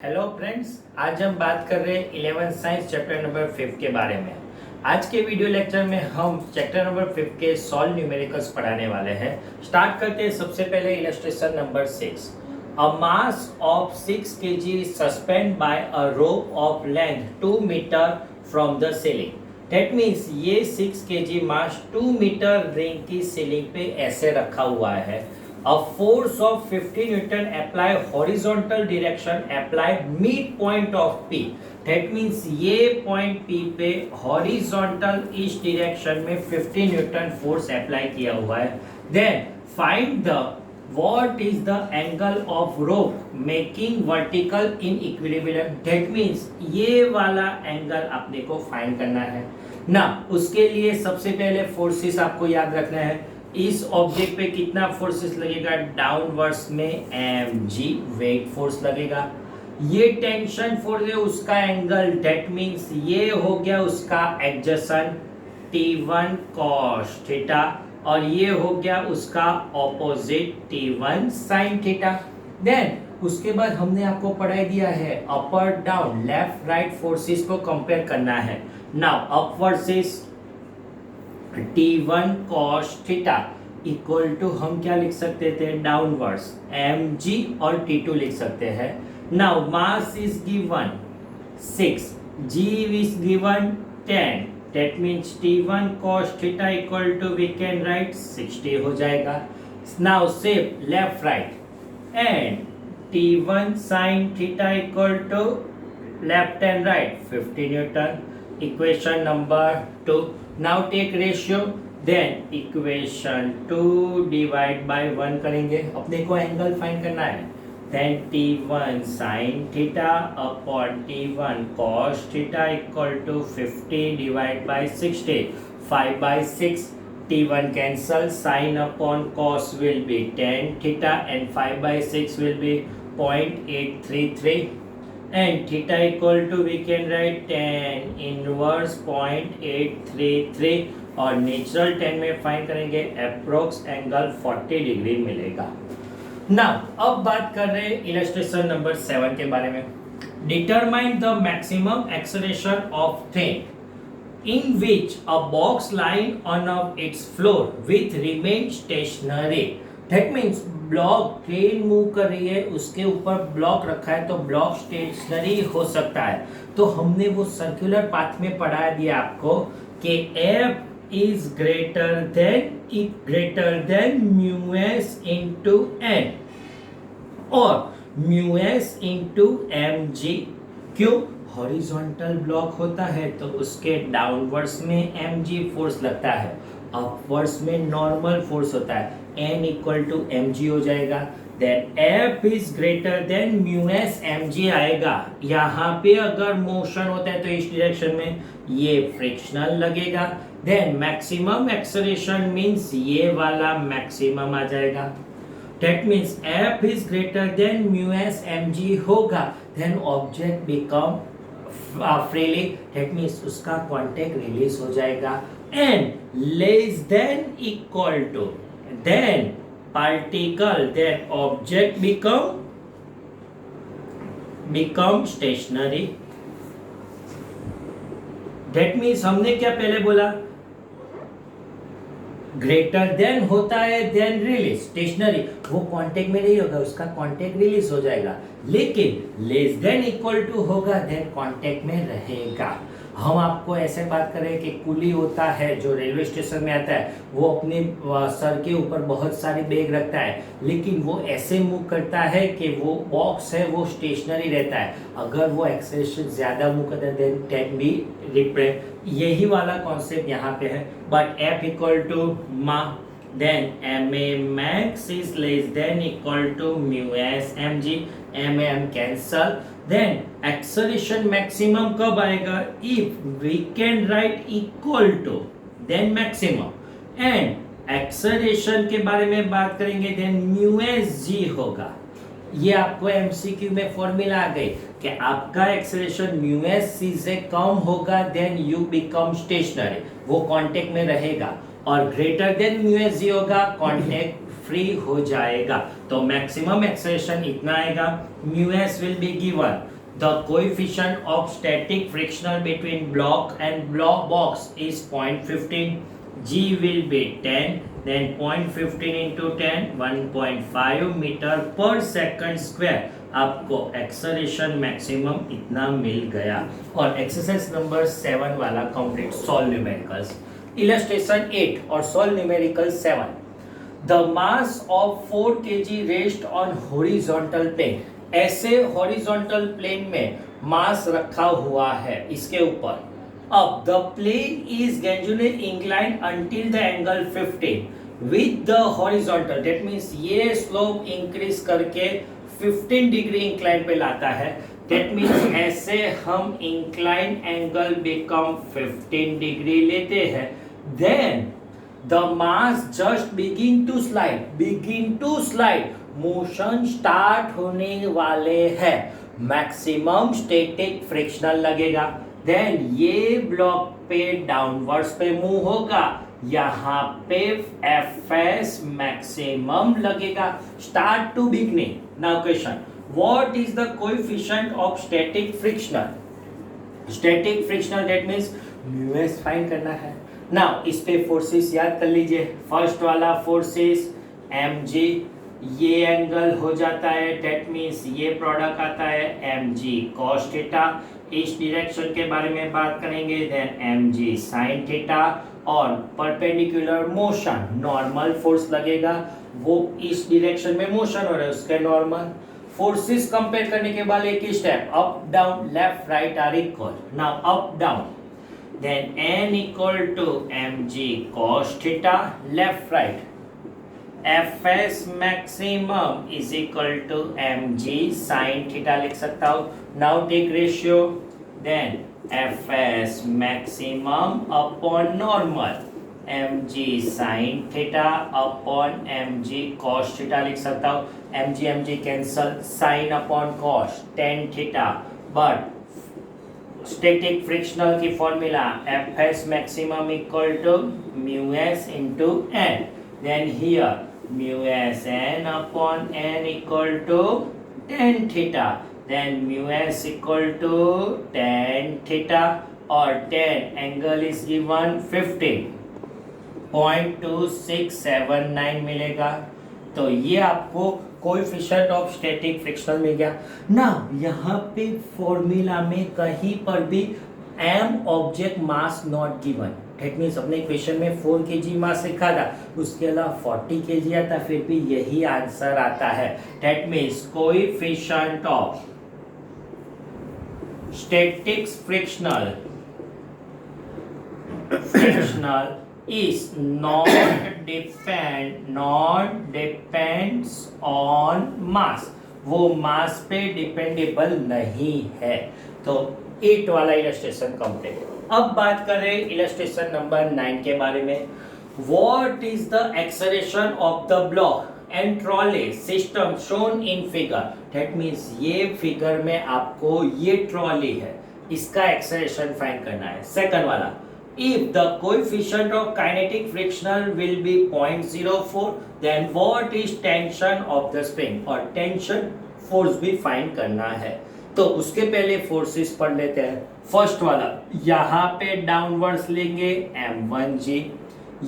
Hello friends, आज हम बात कर रहे हैं 11th साइंस चैप्टर नंबर 5 के बारे में। आज के वीडियो लेक्चर में हम चैप्टर नंबर 5 के सॉल्व न्यूमेरिकल्स पढ़ाने वाले हैं। स्टार्ट करते हैं सबसे पहले illustration number 6। A mass of 6 kg suspend by a rope of length 2 metre from the ceiling. That means ये 6 kg मास 2 मीटर रिंग की सीलिंग पे ऐसे रखा हुआ है। A force of 50 Newton apply horizontal direction applied midpoint of P. That means ये point P पे horizontal इस direction में 50 Newton force apply किया हुआ है। Then find the what is the angle of rope making vertical in equilibrium. That means ये वाला angle अपने को find करना है ना। उसके लिए सबसे पहले forces आपको याद रखना है। इस ऑब्जेक्ट पे कितना फोर्सेस लगेगा? डाउनवर्ड्स में mg वेट फोर्स लगेगा। ये टेंशन फोर्स है, उसका एंगल दैट मींस ये हो गया उसका एडजसेंट T1 cos थीटा और ये हो गया उसका opposite T1 sin theta. Then उसके बाद हमने आपको पढ़ाई दिया है upper down left right forces को कंपेयर करना है। Now up versus T1 cos theta equal to हम क्या लिख सकते थे? डाउनवर्ड्स mg और T2 लिख सकते हैं। Now mass is given 6, g is given 10, that means T1 cos theta equal to we can write 60 हो जाएगा। Now shift left right and T1 sin theta equal to left and right 50 newton. Equation number 2। Now take ratio, then equation 2 divide by 1 करेंगे। अपने को angle find करना है। Then T1 sin theta upon T1 cos theta equal to 50 divide by 60। 5 by 6 T1 cancel, sin upon cos will be tan theta and 5 by 6 will be 0.833 and theta equal to we can write tan inverse 0.833 और natural tan में find करेंगे approx angle 40 degree मिलेगा। Now अब बात कर रहे हैं illustration number 7 के बारे में। Determine the maximum acceleration of train in which a box line on of its floor with remain stationery. That means block train move कर रही है, उसके ऊपर ब्लॉक रखा है तो ब्लॉक स्टेशनरी हो सकता है। तो हमने वो सर्कुलर पाथ में पढ़ा दिया आपको कि F is greater than mu S into N और mu S into M G. क्यों? हॉरिजॉन्टल ब्लॉक होता है तो उसके डाउनवर्ड्स में mg फोर्स लगता है, अपवर्ड्स में नॉर्मल फोर्स होता है, n इक्वल टू mg हो जाएगा। Then F is greater than mu S mg आएगा। यहाँ पे अगर मोशन होता है तो इस डायरेक्शन में ये फ्रिक्शनल लगेगा। देन मैक्सिमम एक्सेलरेशन मींस ये वाला मैक्सिमम आ जाएगा। That means F is greater than mu S mg होगा। Then object become freely, that means उसका कांटेक्ट रिलीज हो जाएगा। And less than equal to then particle then object become stationary। that means हमने क्या पहले बोला? ग्रेटर देन होता है देन रिलीज स्टेशनरी, वो कांटेक्ट में नहीं होगा, उसका कांटेक्ट रिलीज हो जाएगा। लेकिन लेस देन इक्वल टू होगा देन कांटेक्ट में रहेगा। हम आपको ऐसे बात करें कि कुली होता है जो रेलवे स्टेशन में आता है, वो अपने सर के ऊपर बहुत सारी बैग रखता है, लेकिन वो ऐसे मूव करता है कि वो बॉक्स है वो स्टेशनरी रहता है। अगर वो एक्सेलरेशन ज्यादा मूव करता है देन कैन बी रिप्रेस। यही वाला कॉन्सेप्ट यहाँ पे है। बट F इक्वल टू मा then ma max is less than equal to mu s mg, mm cancel। then acceleration maximum कब आएगा? if we can write equal to then maximum and acceleration के बारे में बात करेंगे then mu s g होगा। ये आपको एमसीक्यू में फॉर्मूला आ गई कि आपका एक्सेलरेशन म्यू एस सी से कम होगा देन यू बिकम स्टेशनरी, वो कांटेक्ट में रहेगा, और greater than mu S G होगा कांटेक्ट फ्री हो जाएगा। तो मैक्सिमम एक्सेलरेशन इतना आएगा, mu S will be given The coefficient of static frictional between block and block box is 0.15. G will be 10, then 0.15 into 10, 1.5 metre पर second square. आपको acceleration maximum इतना मिल गया. और एक्सरसाइज नंबर 7 वाला कंप्लीट. Solve numericals. इलस्ट्रेशन 8 और solve numerical 7. The mass of 4 kg rests on horizontal plane. ऐसे horizontal plane में mass रखा हुआ है इसके ऊपर. अब the plane is gradually inclined until the angle 15 with the horizontal. That means ये स्लोप इंक्रीज करके 15 डिग्री इंक्लाइन पे लाता है. दैट मींस ऐसे हम इंक्लाइन एंगल बिकम 15 डिग्री लेते हैं. Then the mass just begin to slide. Motion start होने वाले हैं. मैक्सिमम स्टैटिक फ्रिक्शनल लगेगा. देन ये ब्लॉक पे डाउनवर्ड्स पे मूव होगा. यहाँ पे एफएस मैक्सिमम लगेगा. Start to beginning. Now question, what is the coefficient of static frictional? Static frictional that means mu S find करना है. नाउ इस पे फोर्सेस याद कर लीजिए. फर्स्ट वाला फोर्सेस mg, ये एंगल हो जाता है. दैट मींस ये प्रोडक्ट आता है mg cos थीटा. इस डायरेक्शन के बारे में बात करेंगे. Then mg sin theta. और परपेंडिकुलर मोशन नॉर्मल फोर्स लगेगा. वो इस डायरेक्शन में मोशन हो रहा है उसके नॉर्मल. फोर्सेस कंपेयर करने के बाद एक ही step. Up down left right are equal. Now up down. Then n equal to mg cos theta. Left right. Fs maximum is equal to mg sin theta लिख सकता हूँ. Now take ratio. Then Fs maximum upon normal. mg sin theta upon mg cos theta लिख सकता हूँ. mg cancel. Sin upon cos tan theta. But static frictional की formula Fs maximum equal to mu s into n. Then here mu s n upon n equal to tan theta. Then mu s equal to tan theta. और tan angle is given 15.2679 मिलेगा. तो ये आपको coefficient of static frictional मिल गया ना. यहाँ पे formula में कहीं पर भी m object mass not given. That means अपने क्वेश्चन में 4 kg मास लिखा था, उसके अलावा 40 kg आता, फिर भी यही आंसर आता है. That means coefficient of static frictional is not depends on mass. वो मास पे डिपेंडेबल नहीं है. तो 8 वाला इलस्ट्रेशन कंप्लीट. अब बात करें इलस्ट्रेशन नंबर 9 के बारे में. What is the acceleration of the block and trolley system shown in figure. That means ये फिगर में आपको ये ट्रॉली है, इसका एक्सेलरेशन फाइंड करना है. सेकंड वाला, if the coefficient of kinetic frictional will be 0.04, then what is tension of the spring. और टेंशन फोर्स भी फाइंड करना है. तो उसके पहले फोर्सेस पढ़ लेते हैं. फर्स्ट वाला, यहाँ पे डाउनवर्ड्स लेंगे m1g,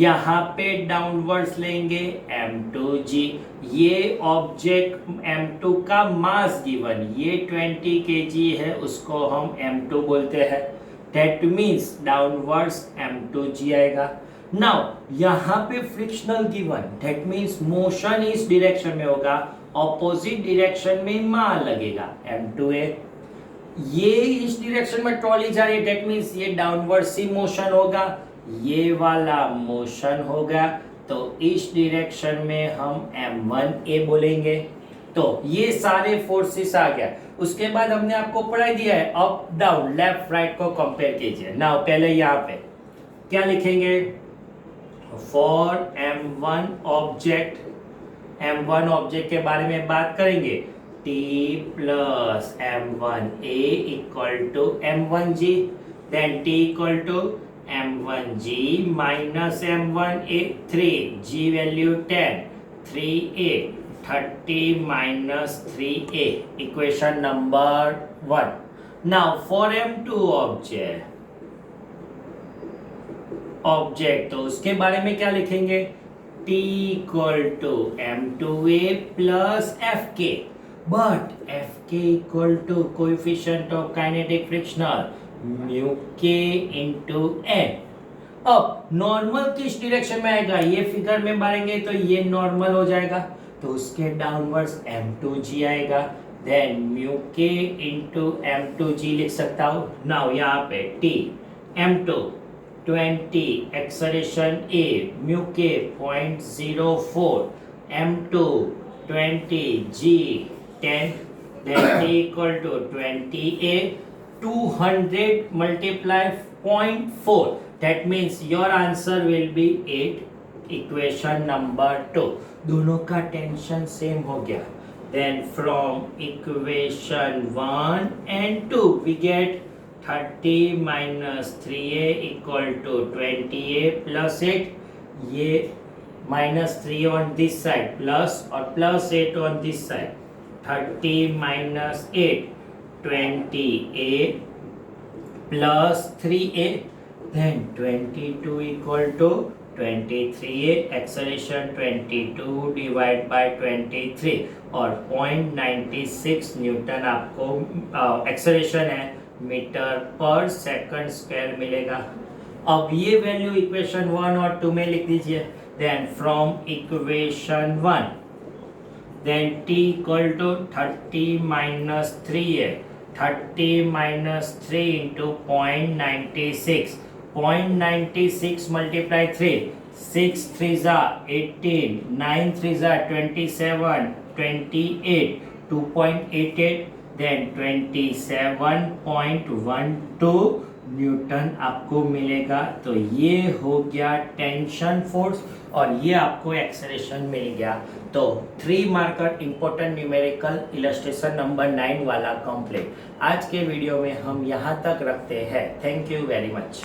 यहाँ पे डाउनवर्ड्स लेंगे m2g. ये ऑब्जेक्ट m2 का मास गिवन, ये 20 kg है, उसको हम m2 बोलते हैं. That means downwards m2g आएगा. Now यहाँ पे frictional given, that means motion इस डायरेक्शन में होगा, ऑपोजिट डायरेक्शन में मास लगेगा m2a. ये इस डायरेक्शन में ट्रॉली जा रही है, that means ये डाउनवर्ड्स ही मोशन होगा, ये वाला मोशन होगा. तो इस डायरेक्शन में हम m1a बोलेंगे. तो ये सारे फोर्सेस आ गया. उसके बाद हमने आपको पढ़ाई दिया है अप डाउन लेफ्ट राइट को कंपेयर कीजिए. नाउ पहले यहाँ पे क्या लिखेंगे. फॉर m1 ऑब्जेक्ट के बारे में बात करेंगे. t plus m1a equal to m1g. Then t equal to m1g minus m1a. 3g value 10, 3a 30 minus 3a. Equation number 1. Now for M2 ऑब्जेक्ट तो उसके बारे में क्या लिखेंगे? T equal to M2A plus FK, but FK equal to coefficient of kinetic frictional mu K into N। अब normal किस direction में आएगा? ये फिगर में मारेंगे तो ये नॉर्मल हो जाएगा, तो उसके डाउनवर्ड्स M2G आएगा, then mu K into M2G लिख सकता हूँ। नाउ यहाँ पे T M2 20 acceleration A mu K 0.04 M2 20 G 10, then T equal to 20A 200 multiply 0.4, that means your answer will be 8, equation number 2। दोनों का टेंशन सेम हो गया। Then from equation 1 and 2 we get 30 minus 3a equal to 20a plus 8, ये minus 3 on this side plus और plus 8 on this side, 30 minus 8 20a plus 3a, then 22 equal to 23a, acceleration 22 divided by 23 और 0.96 Newton आपको acceleration है metre पर second square मिलेगा। अब ये value equation 1 और 2 में लिख दीजिए। Then from equation 1 then t equal to 30 minus 3a, 30 minus 3 into 0.96, 0.96 multiply 3, 6 3 जा 18, 9 3 जा 27, 28, 2.88, देन 27.12 न्यूटन आपको मिलेगा। तो ये हो गया टेंशन फोर्स और ये आपको एक्सेलरेशन मिल गया। तो 3 marker important numerical illustration number 9 वाला कंप्लीट। आज के वीडियो में हम यहाँ तक रखते हैं। Thank you very much.